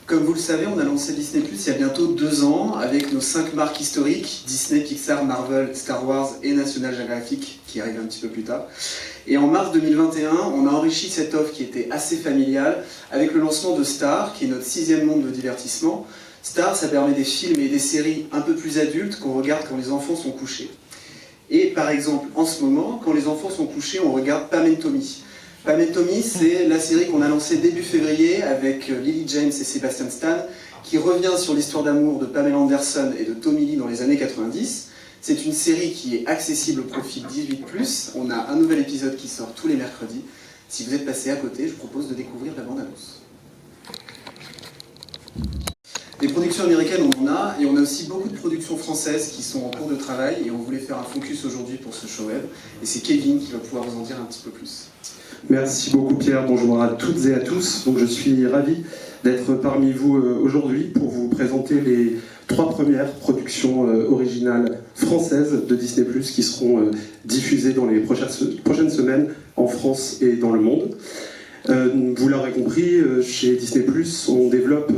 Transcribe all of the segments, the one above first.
Comme vous le savez, on a lancé Disney+ il y a bientôt 2 ans avec nos 5 marques historiques, Disney, Pixar, Marvel, Star Wars et National Geographic, qui arrive un petit peu plus tard. Et en mars 2021, on a enrichi cette offre qui était assez familiale avec le lancement de Star, qui est notre 6e monde de divertissement. Star, ça permet des films et des séries un peu plus adultes qu'on regarde quand les enfants sont couchés. Et par exemple, en ce moment, quand les enfants sont couchés, on regarde Pam et Tommy. Pam et Tommy, c'est la série qu'on a lancée début février avec Lily James et Sebastian Stan, qui revient sur l'histoire d'amour de Pamela Anderson et de Tommy Lee dans les années 90. C'est une série qui est accessible au profil 18+. On a un nouvel épisode qui sort tous les mercredis. Si vous êtes passé à côté, je vous propose de découvrir la bande-annonce. Les productions américaines, on en a, et on a aussi beaucoup de productions françaises qui sont en cours de travail, et on voulait faire un focus aujourd'hui pour ce show web. Et c'est Kevin qui va pouvoir vous en dire un petit peu plus. Merci beaucoup Pierre, bonjour à toutes et à tous. Donc, je suis ravi d'être parmi vous aujourd'hui pour vous présenter les 3 premières productions originales françaises de Disney+, qui seront diffusées dans les prochaines semaines en France et dans le monde. Vous l'aurez compris, chez Disney+, on développe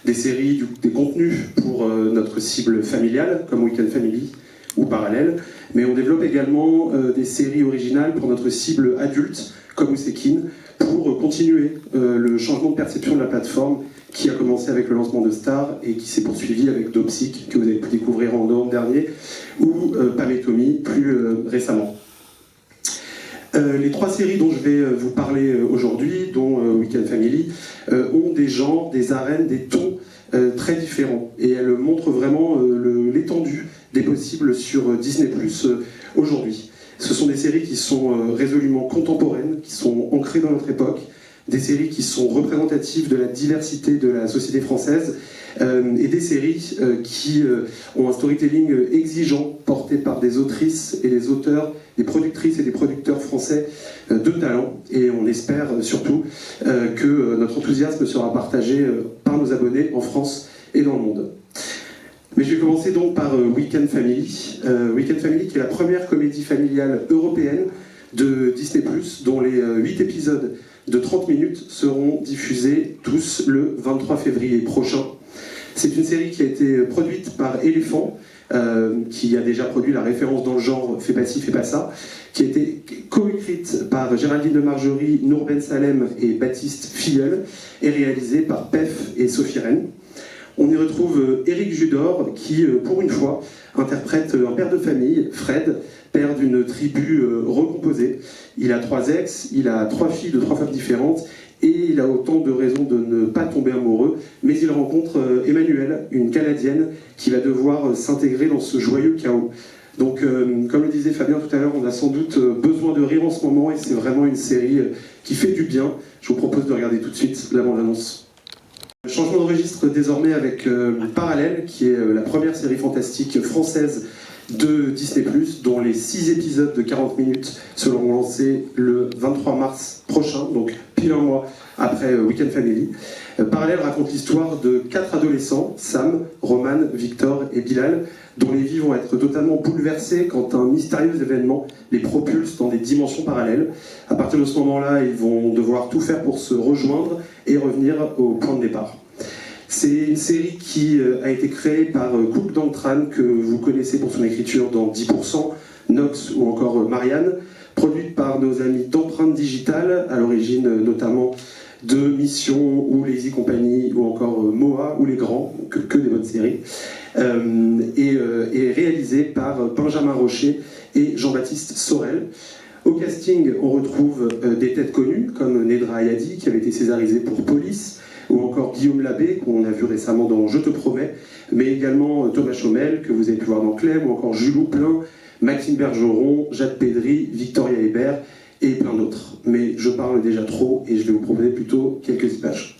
des séries, des contenus pour notre cible familiale, comme Weekend Family ou Parallèle, mais on développe également des séries originales pour notre cible adulte, comme Ousekine, pour continuer le changement de perception de la plateforme qui a commencé avec le lancement de Star et qui s'est poursuivi avec Dopsic, que vous avez pu découvrir en novembre dernier, ou Pam et Tommy plus récemment. Les 3 séries dont je vais vous parler aujourd'hui, dont Weekend Family, ont des genres, des arènes, des tons très différents. Et elles montrent vraiment l'étendue des possibles sur Disney+ aujourd'hui. Ce sont des séries qui sont résolument contemporaines, qui sont ancrées dans notre époque, des séries qui sont représentatives de la diversité de la société française, et des séries qui ont un storytelling exigeant, porté par des autrices et des auteurs, des productrices et des producteurs français de talent. Et on espère surtout que notre enthousiasme sera partagé par nos abonnés en France et dans le monde. Mais je vais commencer donc par Weekend Family. Weekend Family qui est la première comédie familiale européenne de Disney+, dont les 8 épisodes de 30 minutes seront diffusés tous le 23 février prochain. C'est une série qui a été produite par Elephant, qui a déjà produit la référence dans le genre Fais pas ci, fais pas ça, qui a été co-écrite par Géraldine de Margerie, Nour Ben Salem et Baptiste Filleul, et réalisée par Pef et Sophie Rennes. On y retrouve Éric Judor qui, pour une fois, interprète un père de famille, Fred, père d'une tribu recomposée. Il a 3 ex, il a 3 filles de 3 femmes différentes, et il a autant de raisons de ne pas tomber amoureux, mais il rencontre Emmanuelle, une Canadienne, qui va devoir s'intégrer dans ce joyeux chaos. Donc, comme le disait Fabien tout à l'heure, on a sans doute besoin de rire en ce moment, et c'est vraiment une série qui fait du bien. Je vous propose de regarder tout de suite la bande-annonce. Changement de registre désormais avec Parallèle, qui est la première série fantastique française de Disney+, dont les 6 épisodes de 40 minutes seront lancés le 23 mars prochain, donc pile un mois après Weekend Family. Parallèle raconte l'histoire de 4 adolescents, Sam, Roman, Victor et Bilal, dont les vies vont être totalement bouleversées quand un mystérieux événement les propulse dans des dimensions parallèles. À partir de ce moment-là, ils vont devoir tout faire pour se rejoindre et revenir au point de départ. C'est une série qui a été créée par Cook Dantran, que vous connaissez pour son écriture dans 10%, Nox ou encore Marianne, produite par nos amis d'Empreinte Digitale, à l'origine notamment de Mission ou Lazy Company ou encore Moa ou Les Grands, que des bonnes séries, et réalisée par Benjamin Rocher et Jean-Baptiste Sorel. Au casting, on retrouve des têtes connues comme Nedra Ayadi, qui avait été césarisée pour Police, ou encore Guillaume Labbé, qu'on a vu récemment dans Je te promets, mais également Thomas Chomel, que vous avez pu voir dans Clem, ou encore Jules Houplin, Maxime Bergeron, Jacques Pédry, Victoria Hébert, et plein d'autres. Mais je parle déjà trop, et je vais vous proposer plutôt quelques images.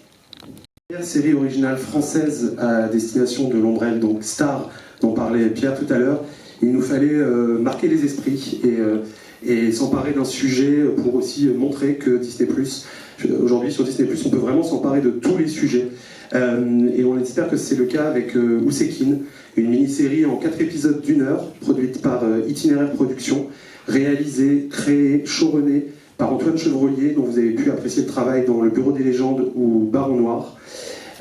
Première série originale française à destination de l'ombrelle, donc Star, dont parlait Pierre tout à l'heure. Il nous fallait marquer les esprits et s'emparer d'un sujet pour aussi montrer que Disney+, aujourd'hui sur Disney+, on peut vraiment s'emparer de tous les sujets. Et on espère que c'est le cas avec Ousekine, une mini-série en 4 épisodes d'1 heure, produite par Itinéraire Productions, réalisée, créée, showrunnée par Antoine Chevrolier, dont vous avez pu apprécier le travail dans Le Bureau des légendes ou Baron Noir.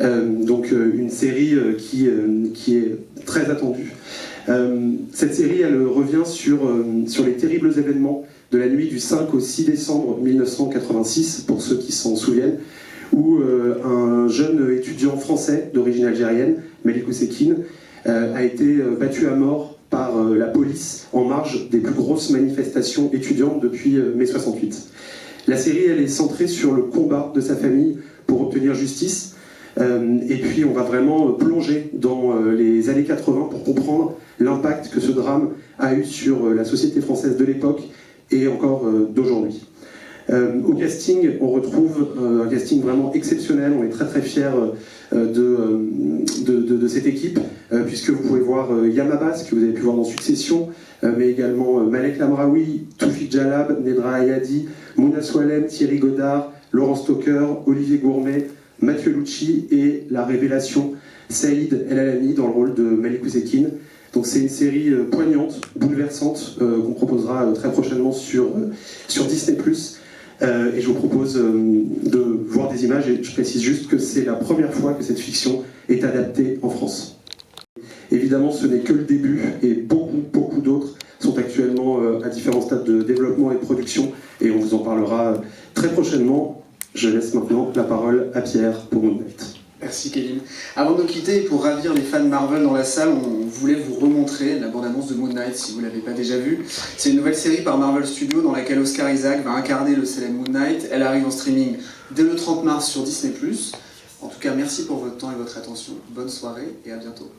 Donc une série qui est très attendue. Cette série, elle revient sur les terribles événements de la nuit du 5 au 6 décembre 1986, pour ceux qui s'en souviennent, où un jeune étudiant français d'origine algérienne, Malik Oussekine, a été battu à mort par la police en marge des plus grosses manifestations étudiantes depuis mai 68. La série, elle est centrée sur le combat de sa famille pour obtenir justice, et puis on va vraiment plonger dans les années 80 pour comprendre l'impact que ce drame a eu sur la société française de l'époque et encore d'aujourd'hui. Au casting, on retrouve un casting vraiment exceptionnel. On est très très fiers de cette équipe, puisque vous pouvez voir Yam Abbas, que vous avez pu voir dans Succession, mais également Malek Lamraoui, Toufik Jalab, Nedra Ayadi, Mouna Swalem, Thierry Godard, Laurent Stocker, Olivier Gourmet, Mathieu Lucci et la révélation Saïd El Alami dans le rôle de Malik Oussekine. Donc c'est une série poignante, bouleversante, qu'on proposera très prochainement sur Disney+. Et je vous propose de voir des images, et je précise juste que c'est la première fois que cette fiction est adaptée en France. Évidemment, ce n'est que le début, et beaucoup d'autres sont actuellement à différents stades de développement et de production, et on vous en parlera très prochainement. Je laisse maintenant la parole à Pierre pour Moon Knight. Merci Kevin. Avant de nous quitter, et pour ravir les fans Marvel dans la salle, on voulait vous remontrer la bande-annonce de Moon Knight si vous ne l'avez pas déjà vue. C'est une nouvelle série par Marvel Studios dans laquelle Oscar Isaac va incarner le célèbre Moon Knight. Elle arrive en streaming dès le 30 mars sur Disney+. En tout cas, merci pour votre temps et votre attention. Bonne soirée et à bientôt.